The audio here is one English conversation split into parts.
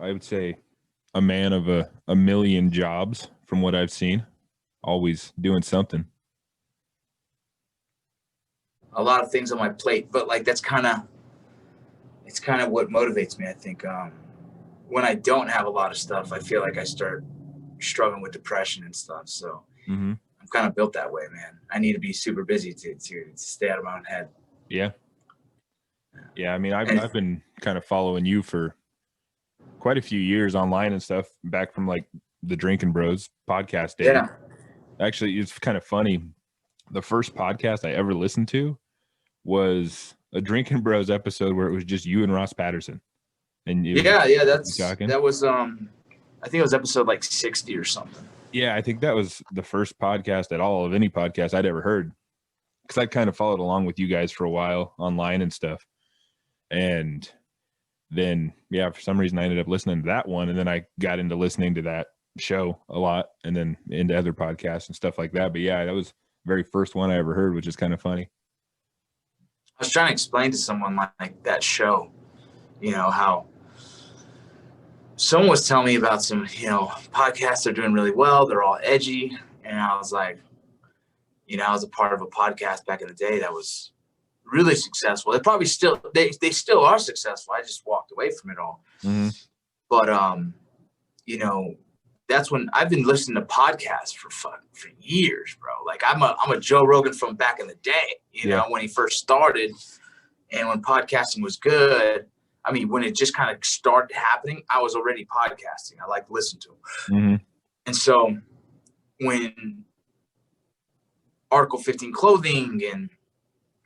I would say a man of a million jobs from what I've seen, always doing something. A lot of things on my plate, but like it's kind of what motivates me. I think when I don't have a lot of stuff, I feel like I start struggling with depression and stuff. So I'm kind of built that way, man. I need to be super busy to stay out of my own head. Yeah. I mean, I've been kind of following you for quite a few years online and stuff, back from like the Drinkin Bros podcast days. Yeah. Actually, it's kind of funny. The first podcast I ever listened to was a Drinkin Bros episode where it was just you and Ross Patterson. And that was I think it was episode like 60 or something. Yeah, I think that was the first podcast at all of any podcast I'd ever heard, because I kind of followed along with you guys for a while online and stuff. And then, yeah, for some reason I ended up listening to that one, and then I got into listening to that show a lot, and then into other podcasts and stuff like that. But yeah, that was the very first one I ever heard, which is kind of funny. I was trying to explain to someone like that show, how someone was telling me about some, podcasts are doing really well. They're all edgy. And I was like, I was a part of a podcast back in the day that was really successful. They probably still, they still are successful. I just walked away from it all. But, that's when I've been listening to podcasts for years, bro. Like I'm a Joe Rogan from back in the day, when he first started, and when podcasting was good. I mean, when it just kind of started happening, I was already podcasting. I like to listen to them. And so when Article 15 clothing and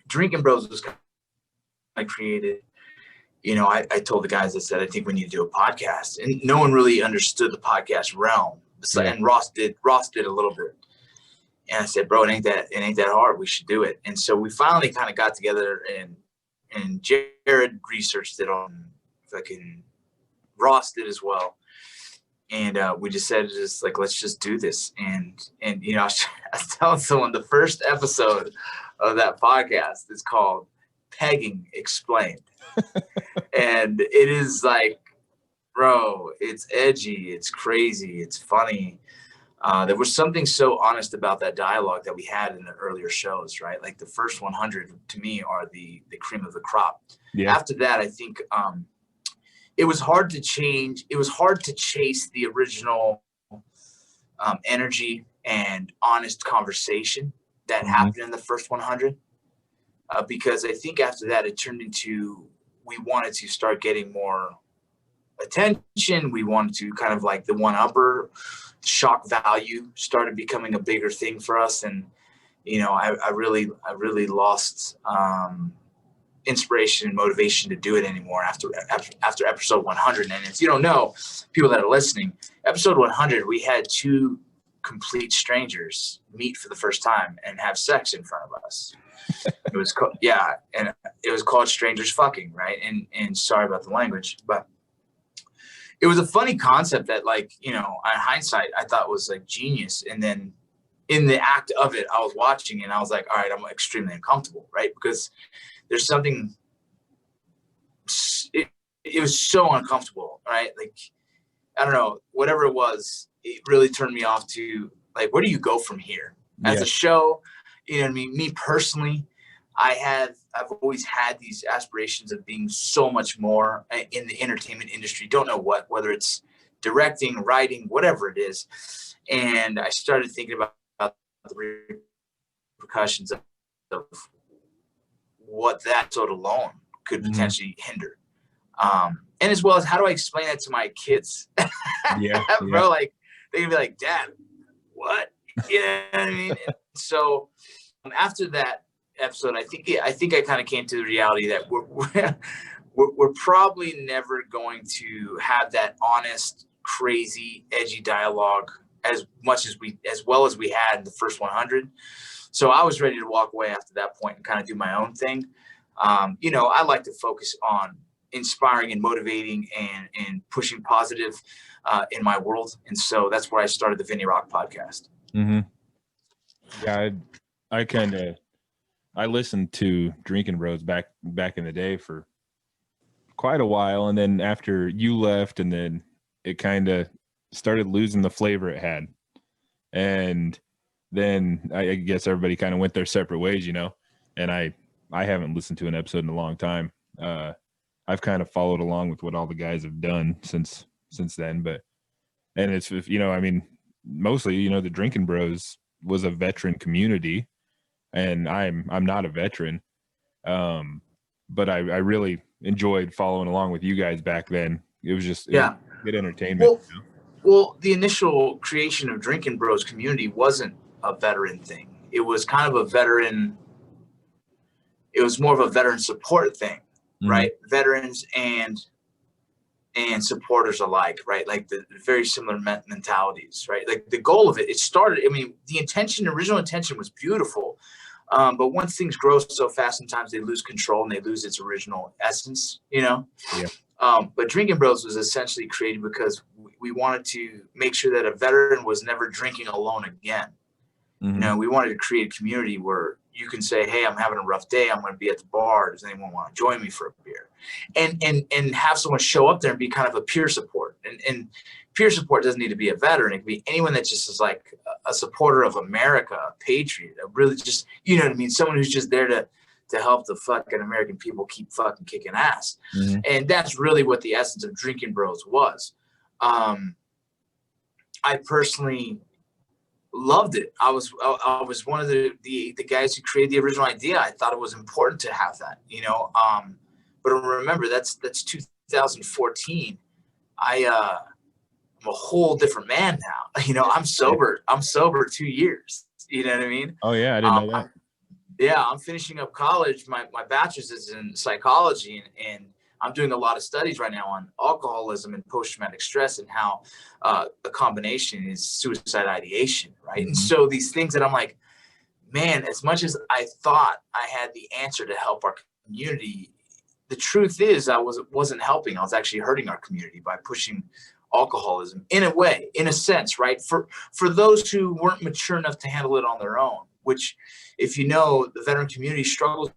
Drinkin Bros was kind of created, I told the guys, I said, I think we need to do a podcast. And no one really understood the podcast realm. So, and Ross did a little bit. And I said, bro, it ain't that hard. We should do it. And so we finally kind of got together, and Jared researched it on fucking Ross did as well. And we just said, let's just do this. And I was telling someone the first episode of that podcast is called Pegging Explained. And it is like, bro, it's edgy, it's crazy, it's funny. There was something so honest about that dialogue that we had in the earlier shows, right? Like the first 100 to me are the cream of the crop. Yeah. After that, I think it was hard to change. It was hard to chase the original energy and honest conversation that happened in the first 100. Because I think after that, it turned into, we wanted to start getting more attention. We wanted to kind of like the one-upper, shock value started becoming a bigger thing for us. And, I really lost inspiration and motivation to do it anymore after episode 100. And if you don't know, people that are listening, episode 100, we had two complete strangers meet for the first time and have sex in front of us. It was and it was called Strangers Fucking, right? And sorry about the language, but it was a funny concept that, like, on hindsight, I thought was like genius. And then in the act of it, I was watching and I was like, all right, I'm extremely uncomfortable, right? Because there's something, it was so uncomfortable, right? Like, I don't know, whatever it was, it really turned me off to, like, where do you go from here? As a show, you know what I mean? Me personally, I've always had these aspirations of being so much more in the entertainment industry. Don't know what, whether it's directing, writing, whatever it is. And I started thinking about the repercussions of what that sort of alone could potentially hinder. And as well as, how do I explain that to my kids? Bro, like, they can be like, Dad, what? You know what I mean? So after that episode, I think I kind of came to the reality that we're probably never going to have that honest, crazy, edgy dialogue as well as we had in the first 100. So I was ready to walk away after that point and kind of do my own thing. I like to focus on inspiring and motivating and pushing positive in my world. And so that's where I started the Vincent Rocco Podcast. Yeah, I listened to Drinkin Bros back in the day for quite a while, and then after you left, and then it kind of started losing the flavor it had, and then I guess everybody kind of went their separate ways, and I haven't listened to an episode in a long time. I've kind of followed along with what all the guys have done since then, and it's, I mean, mostly, the Drinkin Bros was a veteran community, and I'm not a veteran, but I really enjoyed following along with you guys back then. It was just good entertainment. Well, the initial creation of Drinkin Bros community wasn't a veteran thing. It was kind of it was more of a veteran support thing, right? Veterans and supporters alike, right? Like the very similar mentalities, right? Like the goal of it started, I mean, the original intention was beautiful. But once things grow so fast, sometimes they lose control and they lose its original essence, Yeah. But Drinkin Bros was essentially created because we wanted to make sure that a veteran was never drinking alone again. We wanted to create a community where you can say, hey, I'm having a rough day. I'm going to be at the bar. Does anyone want to join me for a beer? And have someone show up there and be kind of a peer support. And peer support doesn't need to be a veteran. It can be anyone that just is like a supporter of America, a patriot, a really just, you know what I mean? Someone who's just there to help the fucking American people keep fucking kicking ass. And that's really what the essence of Drinkin Bros was. I personally loved it. I was one of the guys who created the original idea. I thought it was important to have that, but remember that's 2014. I'm a whole different man now. I'm sober 2 years. You know what I mean? Oh yeah, I didn't know that. I'm finishing up college. My bachelor's is in psychology, and I'm doing a lot of studies right now on alcoholism and post-traumatic stress and how the combination is suicide ideation, right? And so these things that I'm like, man, as much as I thought I had the answer to help our community, the truth is I wasn't helping. I was actually hurting our community by pushing alcoholism in a sense, right? For those who weren't mature enough to handle it on their own, which, if the veteran community struggles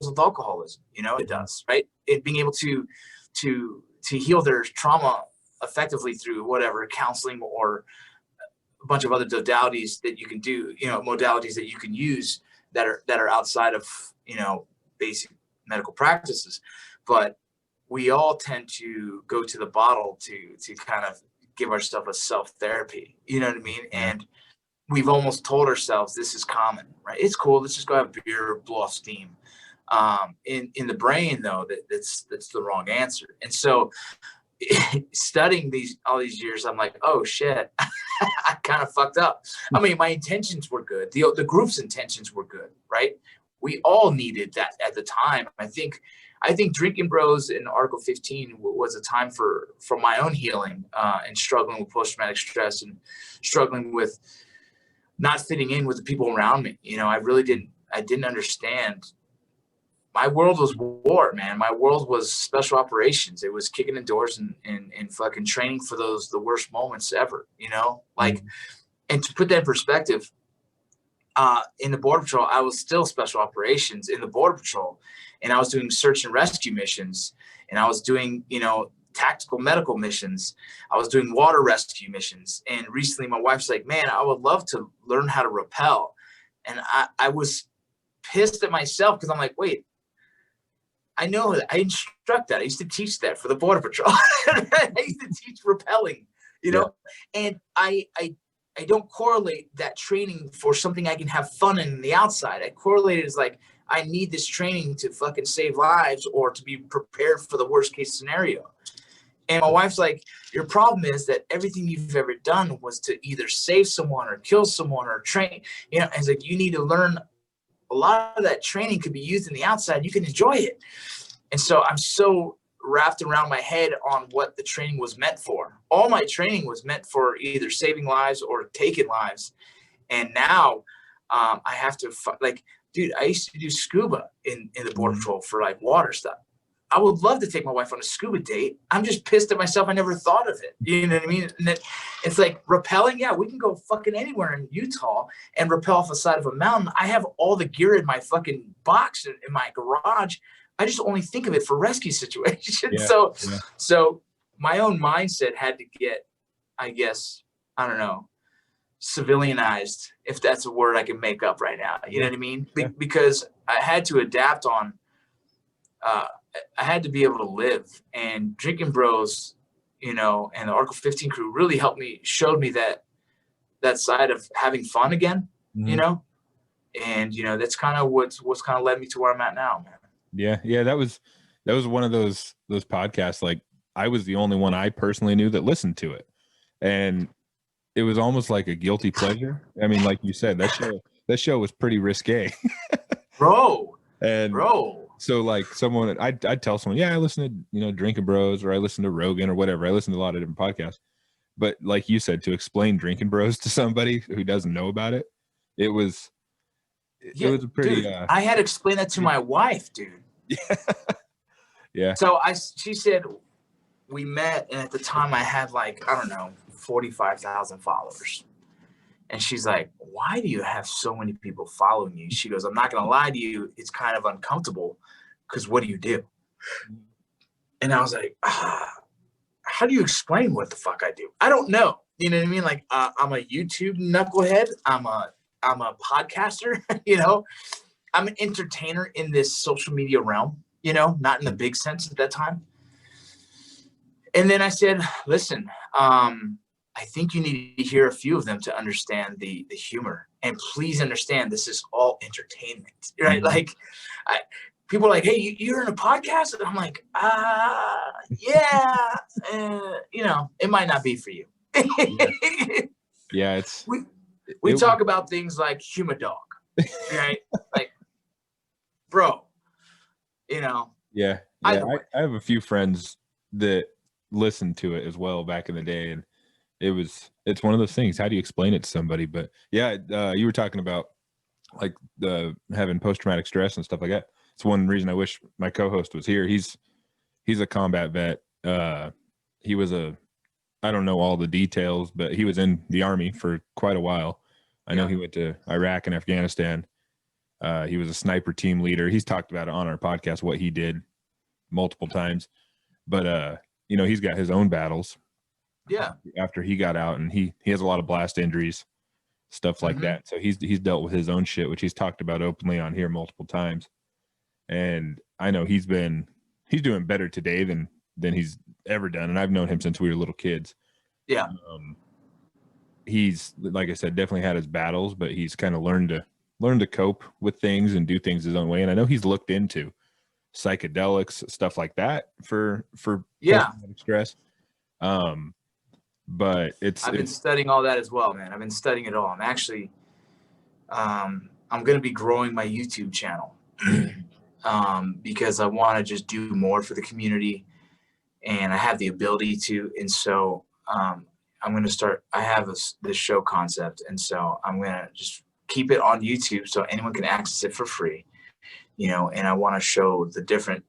with alcoholism, it does, right? It being able to heal their trauma effectively through whatever counseling or a bunch of other modalities that you can do, modalities that you can use that are outside of, basic medical practices. But we all tend to go to the bottle to kind of give ourselves a self-therapy, you know what I mean? And we've almost told ourselves this is common, right? It's cool. Let's just go have beer, blow off steam. In the brain, though, that's the wrong answer. And so studying all these years, I'm like, oh shit, I kind of fucked up. I mean, my intentions were good. The group's intentions were good, right? We all needed that at the time. I think Drinkin Bros in Article 15 was a time for my own healing and struggling with post-traumatic stress and struggling with not fitting in with the people around me. I didn't understand. My world was war, man. My world was special operations. It was kicking in doors and fucking training for the worst moments ever, and to put that in perspective, in the Border Patrol, I was still special operations in the Border Patrol, and I was doing search and rescue missions, and I was doing, tactical medical missions. I was doing water rescue missions. And recently my wife's like, man, I would love to learn how to rappel. And I was pissed at myself because I'm like, wait, I know that I instruct that. I used to teach that for the Border Patrol. I used to teach rappelling, and I don't correlate that training for something I can have fun in the outside. I correlate it as like, I need this training to fucking save lives or to be prepared for the worst case scenario. And my wife's like, your problem is that everything you've ever done was to either save someone or kill someone or train, and it's like, you need to learn. A lot of that training could be used in the outside. You can enjoy it. And so I'm so wrapped around my head on what the training was meant for. All my training was meant for either saving lives or taking lives. And now I have to, dude, I used to do scuba in the Border Patrol for like water stuff. I would love to take my wife on a scuba date. I'm just pissed at myself. I never thought of it. You know what I mean? And it's like rappelling. Yeah, we can go fucking anywhere in Utah and rappel off the side of a mountain. I have all the gear in my fucking box in my garage. I just only think of it for rescue situations. Yeah, So my own mindset had to get, I guess, I don't know, civilianized, if that's a word I can make up right now. You know what I mean? Because I had to adapt on, I had to be able to live, and Drinkin Bros, you know, and the Article 15 crew really helped me, showed me that side of having fun again, you know, and, you know, that's kind of what's kind of led me to where I'm at now, man. Yeah. That was one of those podcasts. Like, I was the only one I personally knew that listened to it. And it was almost like a guilty pleasure. I mean, like you said, that show was pretty risque. Bro. So like I'd tell someone, yeah, I listen to, you know, Drinkin Bros, or I listen to Rogan or whatever. I listen to a lot of different podcasts. But like you said, to explain Drinkin Bros to somebody who doesn't know about it, it was a pretty. Dude, I had to explain that to my wife, dude. Yeah. So she said we met, and at the time I had like, I don't know, 45,000 followers. And she's like, why do you have so many people following you? She goes, I'm not going to lie to you. It's kind of uncomfortable because what do you do? And I was like, how do you explain what the fuck I do? I don't know. You know what I mean? Like, I'm a YouTube knucklehead. I'm a podcaster, you know, I'm an entertainer in this social media realm, you know, not in the big sense at that time. And then I said, listen, I think you need to hear a few of them to understand the humor. And please understand, this is all entertainment, right? Like, people are like, hey, you're in a podcast? And I'm like, yeah, you know, it might not be for you. Yeah, we talk about things like human dog, right? Like, bro, you know. Yeah. I have a few friends that listened to it as well back in the day, and it's one of those things. How do you explain it to somebody? But yeah, you were talking about like having post-traumatic stress and stuff like that. It's one reason I wish my co-host was here. He's a combat vet. He was I don't know all the details, but he was in the Army for quite a while. I know he went to Iraq and Afghanistan. He was a sniper team leader. He's talked about it on our podcast, what he did multiple times. But, you know, he's got his own battles. Yeah. After he got out, and he has a lot of blast injuries, stuff like that. So he's dealt with his own shit, which he's talked about openly on here multiple times. And I know he's doing better today than he's ever done. And I've known him since we were little kids. Yeah. He's, like I said, definitely had his battles, but he's kind of learned to cope with things and do things his own way. And I know he's looked into psychedelics, stuff like that for stress. But I've been studying all that as well, man. I've been studying it all. I'm actually, I'm going to be growing my YouTube channel because I want to just do more for the community, and I have the ability to. And so I'm going to start, I have this show concept. And so I'm going to just keep it on YouTube so anyone can access it for free, you know, and I want to show the different.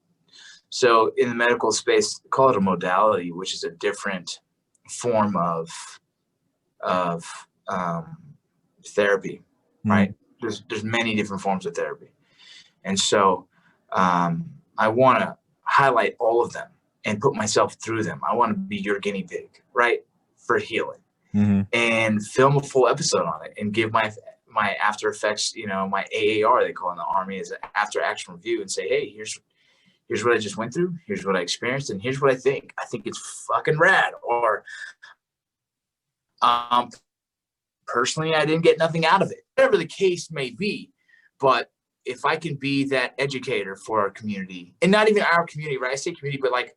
So in the medical space, call it a modality, which is a different form of therapy, right? There's many different forms of therapy. And so I want to highlight all of them and put myself through them. I want to be your guinea pig, right? For healing, and film a full episode on it and give my after effects, you know, my AAR, they call it in the Army, is an after action review, and say, hey, here's what I just went through. Here's what I experienced. And here's what I think. I think it's fucking rad. Or personally, I didn't get nothing out of it, whatever the case may be. But if I can be that educator for our community, and not even our community, right? I say community, but like,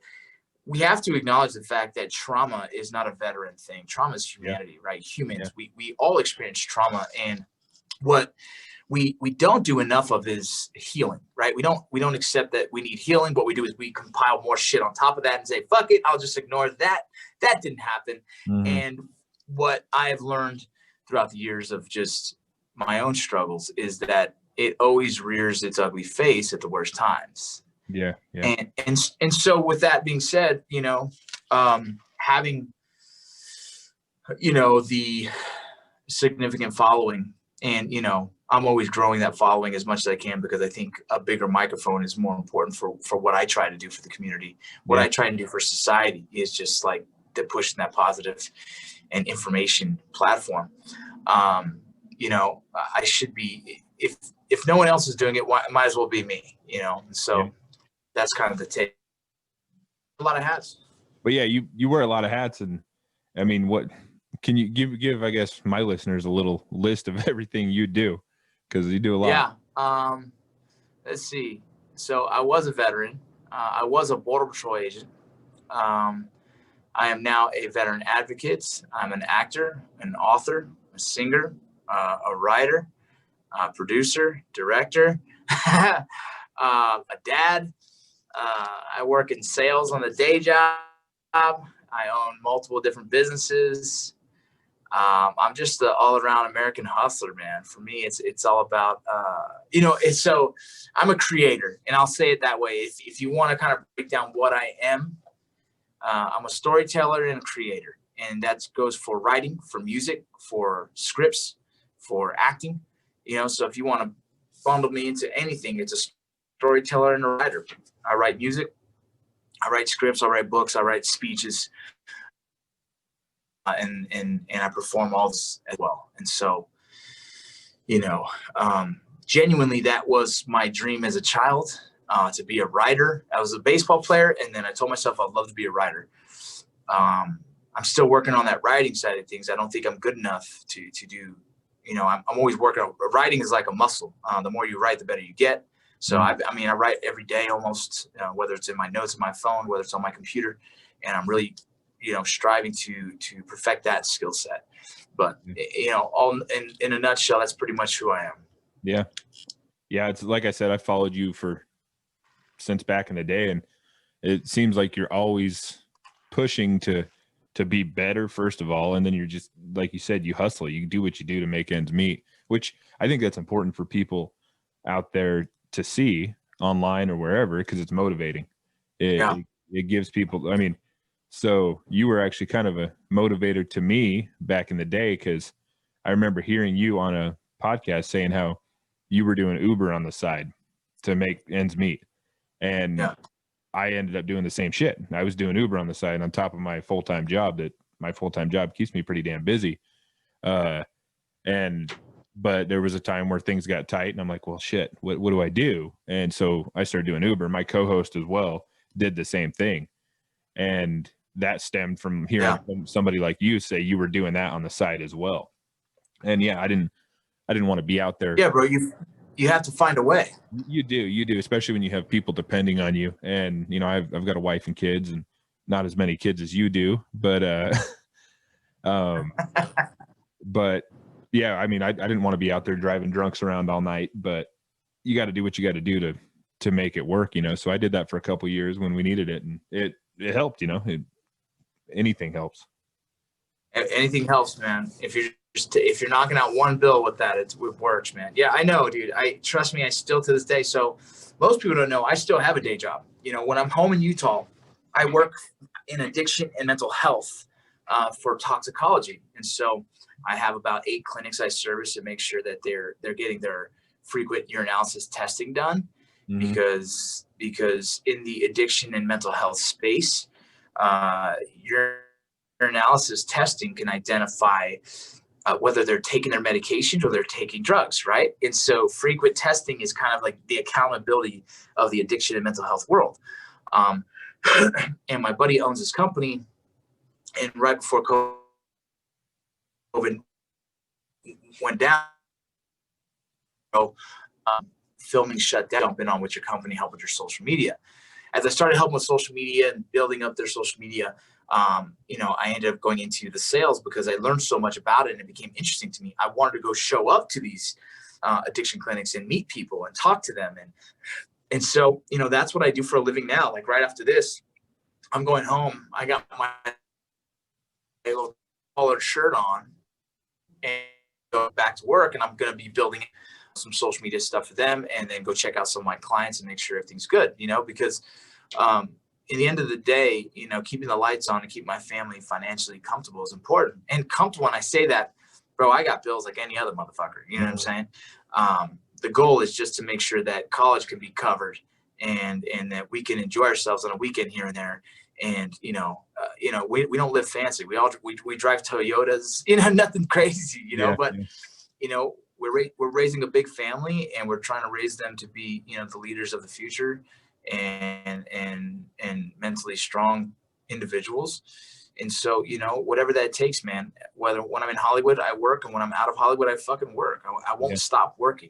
we have to acknowledge the fact that trauma is not a veteran thing. Trauma is humanity, right? Humans, we all experience trauma. And what we don't do enough of is healing, right? We don't accept that we need healing. What we do is we compile more shit on top of that and say, fuck it, I'll just ignore that. That didn't happen. And what I've learned throughout the years of just my own struggles is that it always rears its ugly face at the worst times. Yeah. And so with that being said, having, the significant following, and, I'm always growing that following as much as I can, because I think a bigger microphone is more important for what I try to do for the community. What I try to do for society is just like the pushing that positive and information platform. I should be, if no one else is doing it, it might as well be me, And so that's kind of the take. A lot of hats. But yeah, you wear a lot of hats, and I mean, what can you give I guess my listeners a little list of everything you do, because you do a lot. Yeah. Let's see. So I was a veteran. I was a Border Patrol agent. I am now a veteran advocate. I'm an actor, an author, a singer, a writer, a producer, director, a dad. I work in sales on the day job. I own multiple different businesses. I'm just an all-around American hustler, man. For me, it's all about, so I'm a creator, and I'll say it that way. If you want to kind of break down what I am, I'm a storyteller and a creator, and that goes for writing, for music, for scripts, for acting. So if you want to bundle me into anything, it's a storyteller and a writer. I write music, I write scripts, I write books, I write speeches, and I perform all this as well. And so, genuinely, that was my dream as a child, to be a writer. I was a baseball player, and then I told myself I'd love to be a writer. I'm still working on that writing side of things. I don't think I'm good enough to do, I'm always working on writing. Is like a muscle. The more you write, the better you get. So I write every day almost, whether it's in my notes on my phone, whether it's on my computer, and I'm really, striving to perfect that skill set. But, all in a nutshell, that's pretty much who I am. Yeah. Yeah. It's like I said, I followed you since back in the day, and it seems like you're always pushing to be better, first of all. And then you're just, like you said, you hustle, you do what you do to make ends meet, which I think that's important for people out there to see online or wherever, because it's motivating. It gives people, so you were actually kind of a motivator to me back in the day, because I remember hearing you on a podcast saying how you were doing Uber on the side to make ends meet. And I ended up doing the same shit. I was doing Uber on the side on top of my full-time job. That my full-time job keeps me pretty damn busy. But there was a time where things got tight, and I'm like, well, shit, what do I do? And so I started doing Uber. My co-host as well did the same thing. And that stemmed from hearing somebody like you say you were doing that on the side as well. And I didn't want to be out there. Yeah, bro, you have to find a way. You do, especially when you have people depending on you. And, I've got a wife and kids, and not as many kids as you do, but, but yeah, I didn't want to be out there driving drunks around all night, but you got to do what you got to do to make it work, So I did that for a couple of years when we needed it, and it helped, anything helps. Anything helps, man. If you're knocking out one bill with that, it works, man. Yeah, I know, dude. Trust me, I still to this day. So most people don't know, I still have a day job. When I'm home in Utah, I work in addiction and mental health for toxicology. And so I have about 8 clinics I service to make sure that they're getting their frequent urinalysis testing done. Mm-hmm. Because in the addiction and mental health space, urinalysis testing can identify whether they're taking their medications or they're taking drugs, right? And so frequent testing is kind of like the accountability of the addiction and mental health world. And my buddy owns this company, and right before COVID went down, filming shut down. Jump in on with your company, help with your social media. As I started helping with social media and building up their social media, I ended up going into the sales because I learned so much about it, and it became interesting to me. I wanted to go show up to these addiction clinics and meet people and talk to them. And so, that's what I do for a living now. Like right after this, I'm going home. I got my little collared shirt on and go back to work, and I'm going to be building some social media stuff for them, and then go check out some of my clients and make sure everything's good, because in the end of the day, keeping the lights on and keep my family financially comfortable is important. And comfortable, when I say that, bro, I got bills like any other motherfucker. You know what I'm saying? The goal is just to make sure that college can be covered and that we can enjoy ourselves on a weekend here and there. And, we don't live fancy. We drive Toyotas, nothing crazy, but, we're raising a big family, and we're trying to raise them to be, the leaders of the future and mentally strong individuals. And so, whatever that takes, man, whether when I'm in Hollywood, I work, and when I'm out of Hollywood, I fucking work. I won't stop working.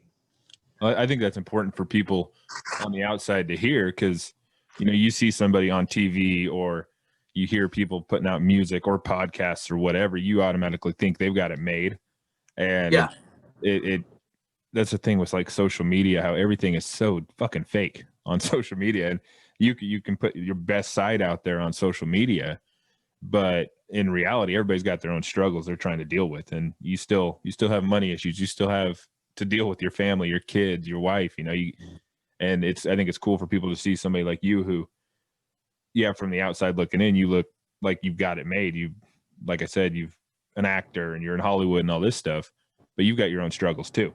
I think that's important for people on the outside to hear, because, you see somebody on TV or you hear people putting out music or podcasts or whatever, you automatically think they've got it made. And that's the thing with like social media, how everything is so fucking fake on social media. And you can put your best side out there on social media, but in reality, everybody's got their own struggles they're trying to deal with. And you still have money issues. You still have to deal with your family, your kids, your wife, and I think it's cool for people to see somebody like you who, from the outside looking in, you look like you've got it made. Like I said, you've an actor and you're in Hollywood and all this stuff, but you've got your own struggles too,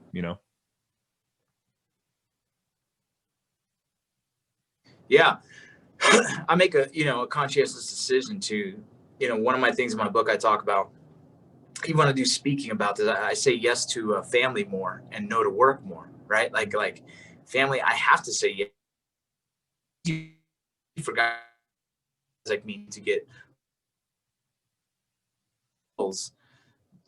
Yeah. I make a conscientious decision to, one of my things in my book I talk about, you want to do speaking about this, I say yes to family more and no to work more, right? Like family, I have to say yes. For guys like me to get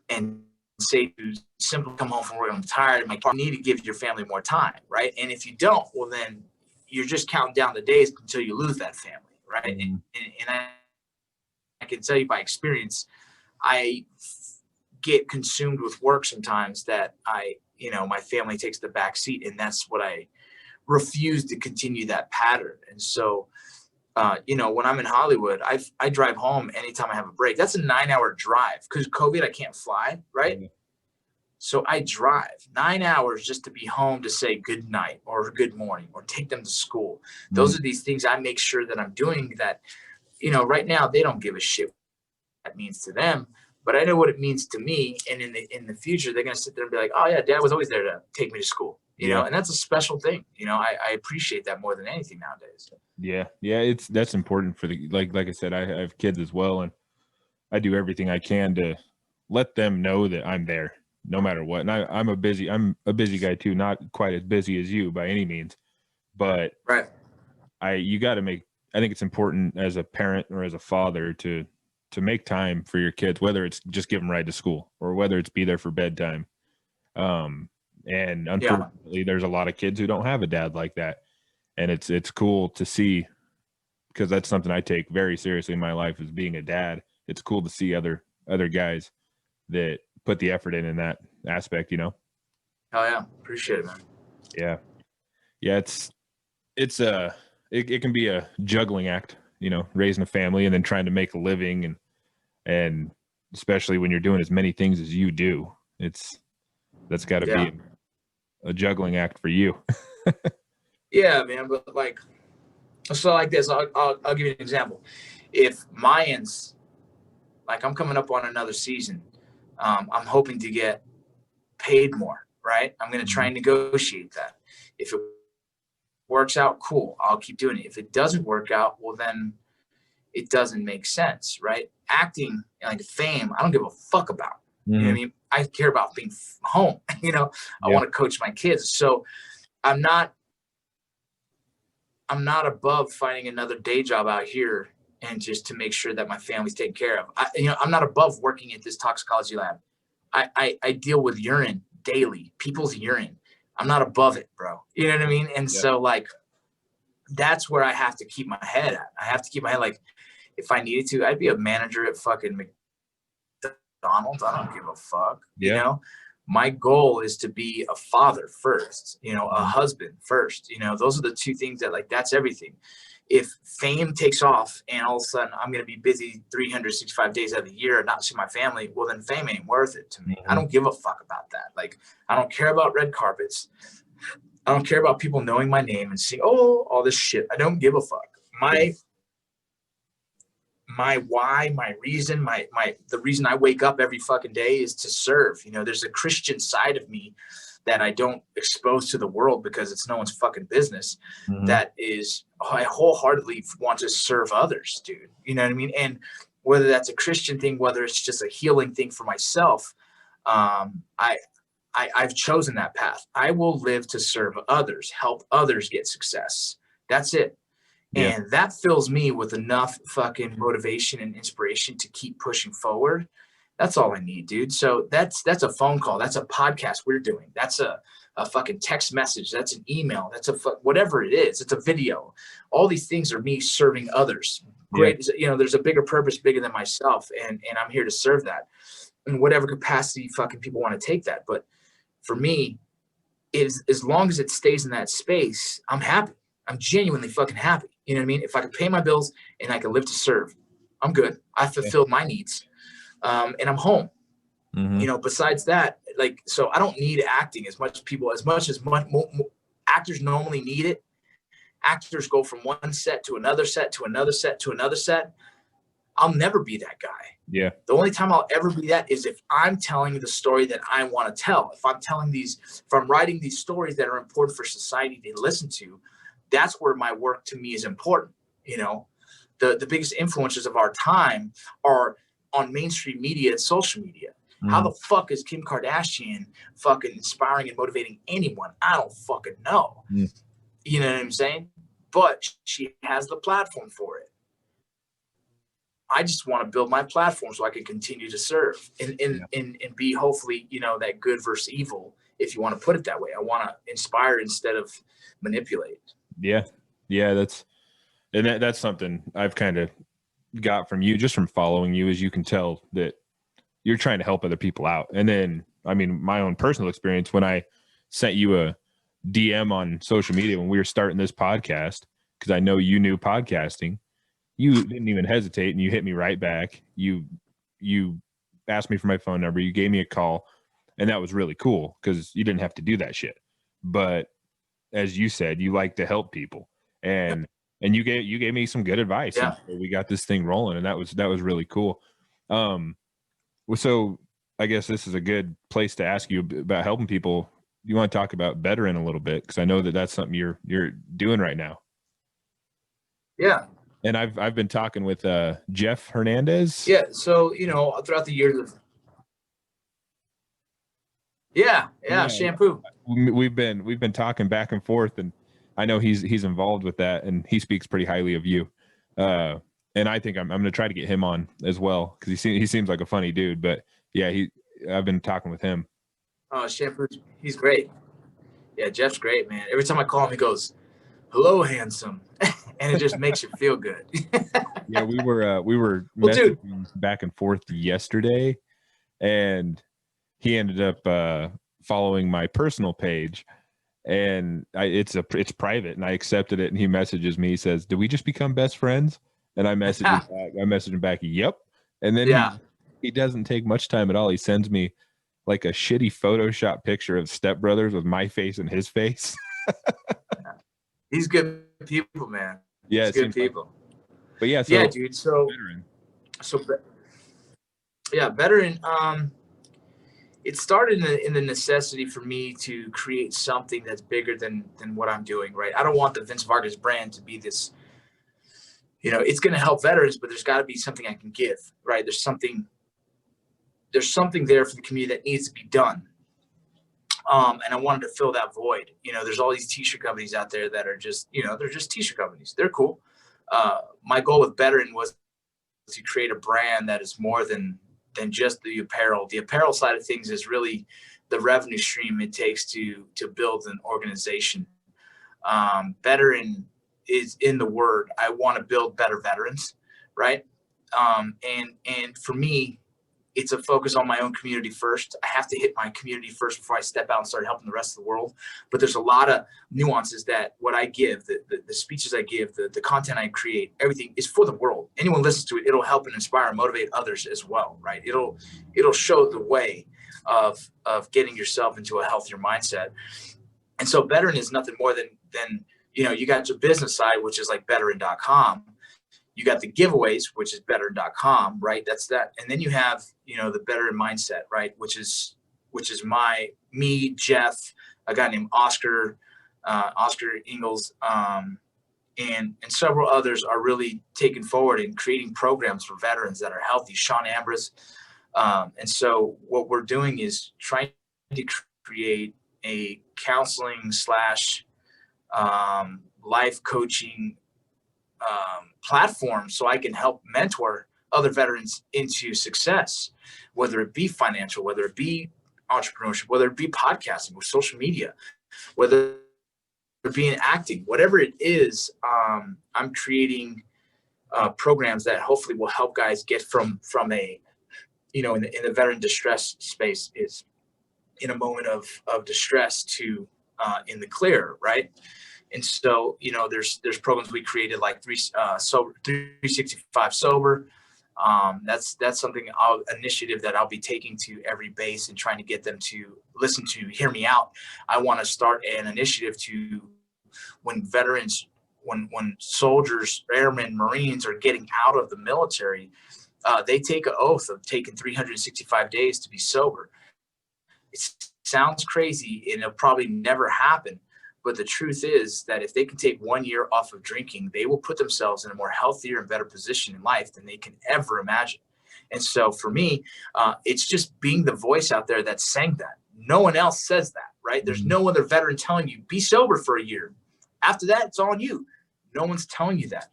and say to simply come home from work, I'm tired, you need to give your family more time, right? And if you don't, well, then you're just counting down the days until you lose that family, right? And I can tell you by experience, I get consumed with work sometimes that my family takes the back seat, and that's what I refuse to continue that pattern. And so, when I'm in Hollywood, I drive home anytime I have a break. That's a 9-hour drive because COVID, I can't fly, right? Mm-hmm. So I drive 9 hours just to be home to say good night or good morning or take them to school. Mm-hmm. Those are these things I make sure that I'm doing that, right now they don't give a shit what that means to them, but I know what it means to me. And in the future, they're going to sit there and be like, oh yeah, Dad was always there to take me to school, and that's a special thing. I appreciate that more than anything nowadays. Yeah. That's important for like I said, I have kids as well, and I do everything I can to let them know that I'm there no matter what. And I'm a busy guy too, not quite as busy as you by any means, but right. I think it's important as a parent or as a father to make time for your kids, whether it's just give them a ride to school or whether it's be there for bedtime. And unfortunately, there's a lot of kids who don't have a dad like that. And it's cool to see, because that's something I take very seriously in my life, is being a dad. It's cool to see other guys that put the effort in that aspect, Oh yeah. Appreciate it, man. Yeah. Yeah. It can be a juggling act, raising a family and then trying to make a living, and especially when you're doing as many things as you do, that's got to be a juggling act for you. Yeah, man. But so like this, I'll give you an example. If Mayans, I'm coming up on another season, I'm hoping to get paid more, right? I'm going to try and negotiate that. If it works out, cool, I'll keep doing it. If it doesn't work out, well, then it doesn't make sense, right? Acting, fame, I don't give a fuck about. You know what I mean? I care about being home. I want to coach my kids. So I'm not above finding another day job out here and just to make sure that my family's taken care of. I'm not above working at this toxicology lab. I deal with urine daily, people's urine. I'm not above it, bro. You know what I mean? And so that's where I have to keep my head at. I have to keep my head, if I needed to, I'd be a manager at fucking McDonald's. I don't give a fuck. My goal is to be a father first, a husband first. Those are the two things that that's everything. if fame takes off and all of a sudden I'm going to be busy 365 days out of the year and not see my family, well, then fame ain't worth it to me. I don't give a fuck about that. Like, I don't care about red carpets. I don't care about people knowing my name and seeing, oh, all this shit. I don't give a fuck. My why, my reason, the reason I wake up every fucking day is to serve. You know, there's a Christian side of me that I don't expose to the world because it's no one's fucking business. That is, I wholeheartely want to serve others, dude. You know what I mean? And whether that's a Christian thing, whether it's just a healing thing for myself, I've chosen that path. I will live to serve others, help others get success. That's it. Yeah. And that fills me with enough fucking motivation and inspiration to keep pushing forward. That's all I need, dude. So that's a phone call. That's a podcast we're doing. That's a fucking text message. That's an email. That's whatever it is. It's a video. All these things are me serving others. Great. Yeah. You know, there's a bigger purpose, bigger than myself. And I'm here to serve that in whatever capacity fucking people want to take that. But for me, as long as it stays in that space, I'm happy. I'm genuinely fucking happy. You know what I mean? If I can pay my bills and I can live to serve, I'm good. I fulfilled my needs. And I'm home. You know, besides that, like, so I don't need acting as much as actors normally need it. Actors go from one set to another set to another set to another set. I'll never be that guy. Yeah. The only time I'll ever be that is if I'm telling the story that I want to tell. If I'm writing these stories that are important for society to listen to, that's where my work to me is important. You know, the biggest influencers of our time are on mainstream media and social media. How the fuck is Kim Kardashian fucking inspiring and motivating anyone? I don't fucking know. You know what I'm saying? But she has the platform for it. I just want to build my platform so I can continue to serve and be hopefully, you know, that good versus evil, if you want to put it that way. I want to inspire instead of manipulate. Yeah. Yeah. That's something I've kind of got from you, just from following you, as you can tell that you're trying to help other people out. And then, I mean, my own personal experience, when I sent you a DM on social media when we were starting this podcast, because I know you knew podcasting, you didn't even hesitate and you hit me right back. You asked me for my phone number. You gave me a call, and that was really cool because you didn't have to do that shit. But as you said, you like to help people, and you gave me some good advice. Yeah. And we got this thing rolling, and that was really cool. So I guess this is a good place to ask you about helping people. You want to talk about Beteran a little bit, because I know that that's something you're doing right now. Yeah. And I've been talking with Jeff Hernandez. Yeah. So, you know, throughout the years. Yeah. Shampoo. We've been talking back and forth, and I know he's involved with that, and he speaks pretty highly of you. And I think I'm going to try to get him on as well, because he seems like a funny dude. But yeah, I've been talking with him. Oh, Shampoo, he's great. Yeah, Jeff's great, man. Every time I call him, he goes, "Hello, handsome," and it just makes you feel good. Yeah, we were messaging back and forth yesterday, and he ended up following my personal page, and it's private, and I accepted it, and he messages me. He says, "Did we just become best friends?" And I messaged him back, "Yep." And then he doesn't take much time at all. He sends me like a shitty Photoshop picture of Step Brothers with my face and his face. He's good people, man. Yeah, he's good people. But yeah, so, yeah, dude. So Beteran. It started in the necessity for me to create something that's bigger than what I'm doing. Right. I don't want the Vincent Vargas brand to be this. You know, it's going to help veterans, but there's got to be something I can give. Right. There's something there for the community that needs to be done. And I wanted to fill that void. You know, there's all these t-shirt companies out there that are just, you know, they're just t-shirt companies. They're cool. My goal with Beteran was to create a brand that is more than just the apparel. The apparel side of things is really the revenue stream it takes to build an organization. Beteran is in the word. I want to build better veterans, right? And for me, it's a focus on my own community first. I have to hit my community first before I step out and start helping the rest of the world. But there's a lot of nuances that what I give, the speeches I give, the content I create, everything is for the world. Anyone listens to it, it'll help and inspire and motivate others as well, right? It'll show the way of getting yourself into a healthier mindset. And so Beteran is nothing more than you got your business side, which is like Beteran.com. You got the giveaways, which is Beteran.com, right? That's that. And then you have, the Beteran mindset, right? Which is me, Jeff, a guy named Oscar Ingalls, and several others are really taking forward and creating programs for veterans that are healthy. Sean Ambrose. And so what we're doing is trying to create a counseling / life coaching platform so I can help mentor other veterans into success, whether it be financial, whether it be entrepreneurship, whether it be podcasting or social media, whether it be in acting, whatever it is. I'm creating programs that hopefully will help guys get from a, in the veteran distress space, is in a moment of distress to in the clear, right? And so, there's programs we created like 365 sober. That's something initiative that I'll be taking to every base and trying to get them to listen to, hear me out. I want to start an initiative to when soldiers, airmen, Marines are getting out of the military, they take an oath of taking 365 days to be sober. It sounds crazy and it'll probably never happen. But the truth is that if they can take 1 year off of drinking, they will put themselves in a more healthier and better position in life than they can ever imagine. And so for me, it's just being the voice out there that's saying that. No one else says that, right? There's no other veteran telling you, be sober for a year. After that, it's on you. No one's telling you that.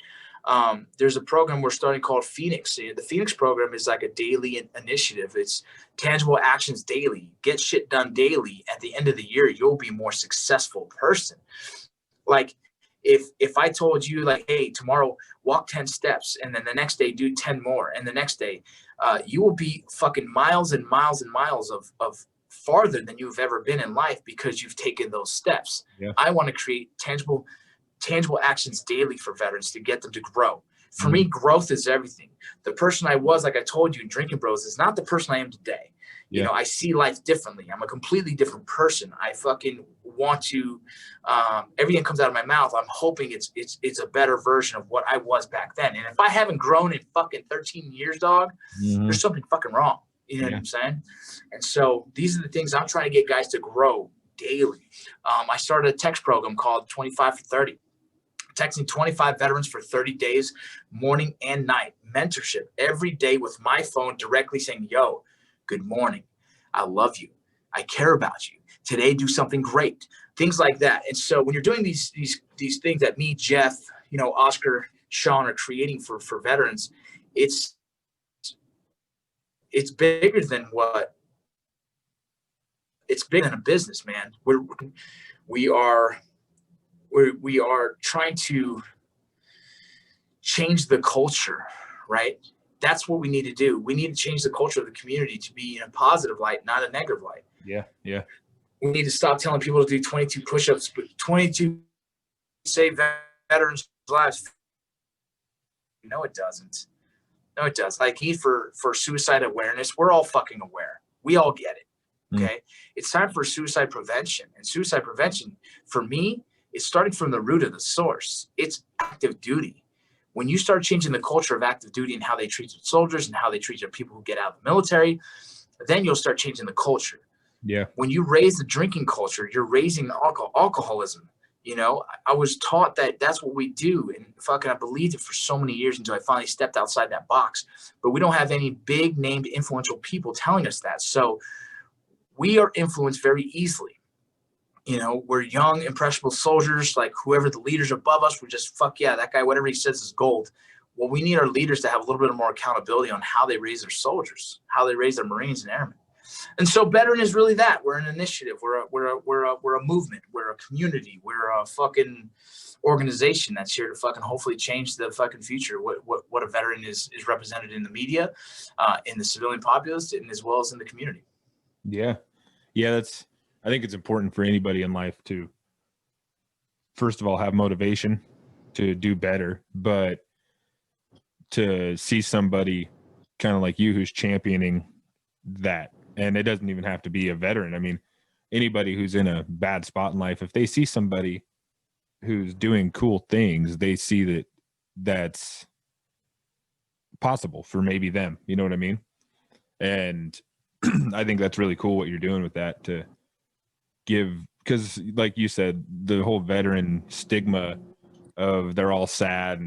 There's a program we're starting called Phoenix. The Phoenix program is like a daily initiative. It's tangible actions daily. Get shit done daily. At the end of the year, you'll be a more successful person. Like if I told you like, hey, tomorrow walk 10 steps and then the next day do 10 more and the next day, you will be fucking miles and miles and miles of farther than you've ever been in life because you've taken those steps. Yeah. I want to create tangible actions daily for veterans to get them to grow. For me, growth is everything. The person I was, like I told you, in Drinkin Bros is not the person I am today. Yeah. I see life differently. I'm a completely different person. I fucking want to, everything comes out of my mouth. I'm hoping it's a better version of what I was back then. And if I haven't grown in fucking 13 years, dog, there's something fucking wrong. You know what I'm saying? And so these are the things I'm trying to get guys to grow daily. I started a text program called 25 for 30. Texting 25 veterans for 30 days, morning and night. Mentorship every day with my phone directly saying, yo, good morning. I love you. I care about you. Today, do something great. Things like that. And so when you're doing these things that me, Jeff, Oscar, Sean are creating for veterans, it's bigger than it's bigger than a business, man. We are trying to change the culture, right? That's what we need to do. We need to change the culture of the community to be in a positive light, not a negative light. Yeah, yeah. We need to stop telling people to do 22 push-ups, but 22 save veterans' lives. No, it doesn't. No, it does. Like for suicide awareness, we're all fucking aware. We all get it. Okay. It's time for suicide prevention. And suicide prevention, for me, is starting from the root of the source. It's active duty. When you start changing the culture of active duty and how they treat their soldiers and how they treat their people who get out of the military, then you'll start changing the culture. Yeah. When you raise the drinking culture, you're raising the alcoholism. I was taught that that's what we do. And fucking, I believed it for so many years until I finally stepped outside that box. But we don't have any big named influential people telling us that. So we are influenced very easily. We're young, impressionable soldiers, like whoever the leaders above us, we're just, fuck yeah, that guy, whatever he says is gold. Well, we need our leaders to have a little bit more accountability on how they raise their soldiers, how they raise their Marines and airmen. And so Beteran is really that. We're an initiative. We're a movement. We're a community. We're a fucking organization that's here to fucking hopefully change the fucking future. What a veteran is represented in the media, in the civilian populace, and as well as in the community. Yeah. I think it's important for anybody in life to, first of all, have motivation to do better, but to see somebody kind of like you who's championing that. And it doesn't even have to be a veteran. I mean, anybody who's in a bad spot in life, if they see somebody who's doing cool things, they see that that's possible for maybe them. You know what I mean? And I think that's really cool what you're doing with that, to give, because like you said, the whole veteran stigma of they're all sad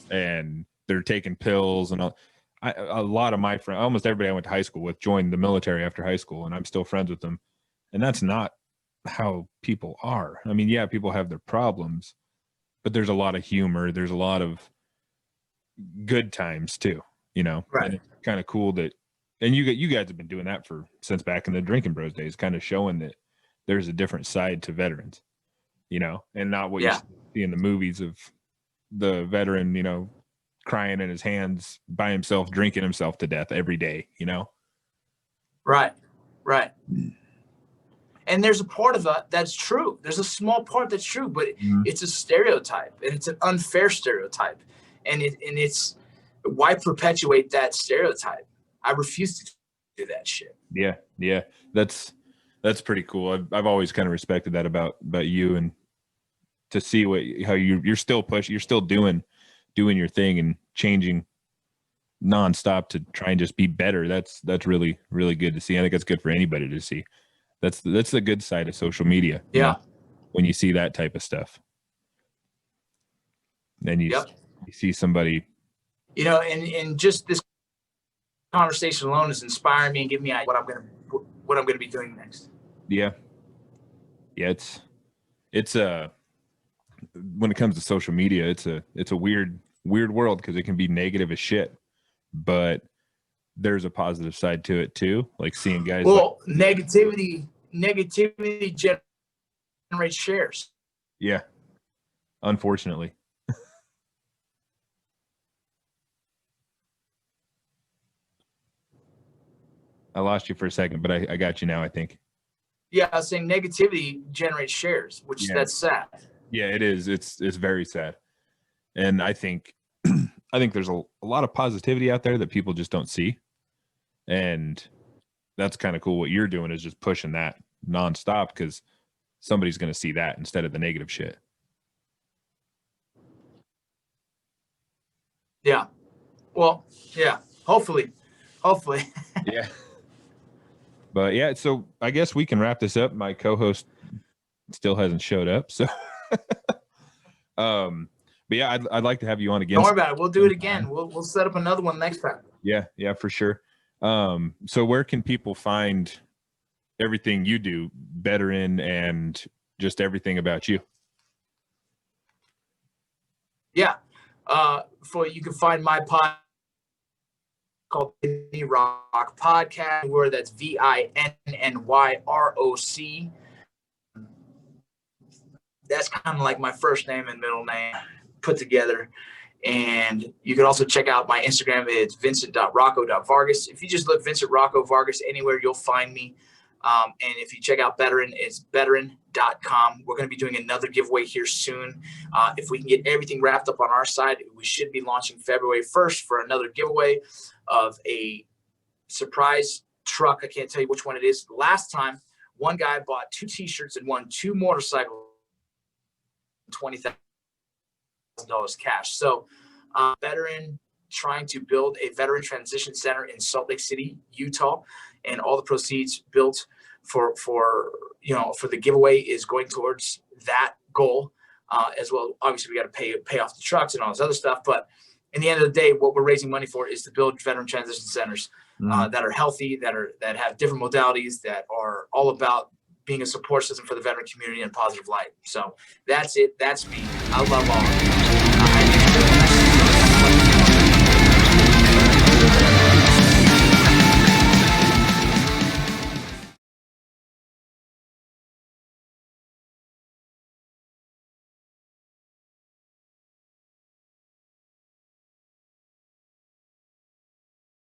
and they're taking pills and all. A lot of my friends, almost everybody I went to high school with, joined the military after high school, and I'm still friends with them. And that's not how people are. I mean, yeah, people have their problems, but there's a lot of humor. There's a lot of good times too, you know. Right. And it's kind of cool that, and you guys have been doing that since back in the Drinkin Bros days, kind of showing that there's a different side to veterans, you know, and not what you see in the movies of the veteran, you know, crying in his hands by himself, drinking himself to death every day, you know? Right. And there's a part of that that's true. There's a small part that's true, but it's a stereotype, and it's an unfair stereotype. And it's why perpetuate that stereotype? I refuse to do that shit. Yeah. That's pretty cool. I've always kind of respected that about you, and to see how you're still pushing, you're still doing your thing and changing nonstop to try and just be better. That's really, really good to see. I think that's good for anybody to see. That's the good side of social media. Yeah. You know, when you see that type of stuff, then you see somebody, you know, and just this conversation alone is inspiring me and giving me what I'm going to be doing next. Yeah. It's when it comes to social media, it's a weird world, because it can be negative as shit, but there's a positive side to it too. Like seeing guys. Well, negativity generates shares. Yeah. Unfortunately. I lost you for a second, but I got you now, I think. Yeah, I was saying negativity generates shares, which that's sad. Yeah, it is. It's very sad. And I think there's a lot of positivity out there that people just don't see. And that's kind of cool. What you're doing is just pushing that nonstop, because somebody's going to see that instead of the negative shit. Yeah. Well, yeah. Hopefully. Yeah. But yeah, so I guess we can wrap this up. My co-host still hasn't showed up, so but yeah, I'd like to have you on again. Don't worry about it. We'll do it again. We'll set up another one next time. Yeah, for sure. So where can people find everything you do, Beteran, and just everything about you? Yeah. You can find my podcast called Drinkin Rock Podcast, where that's VINNYROC. That's kind of like my first name and middle name put together. And you can also check out my Instagram. It's vincent.rocco.vargas. If you just look Vincent Rocco Vargas anywhere, you'll find me. And if you check out Beteran, it's beteran.com. We're going to be doing another giveaway here soon. If we can get everything wrapped up on our side, we should be launching February 1st for another giveaway of a surprise truck. I can't tell you which one it is. Last time, one guy bought 2 T-shirts and won 2 motorcycles, $20,000 cash. So Beteran trying to build a veteran transition center in Salt Lake City, Utah, and all the proceeds built for the giveaway is going towards that goal, as well. Obviously, we got to pay off the trucks and all this other stuff, but in the end of the day, what we're raising money for is to build veteran transition centers that are healthy, that have different modalities, that are all about being a support system for the veteran community in a positive light. So that's it. That's me. I love all of you.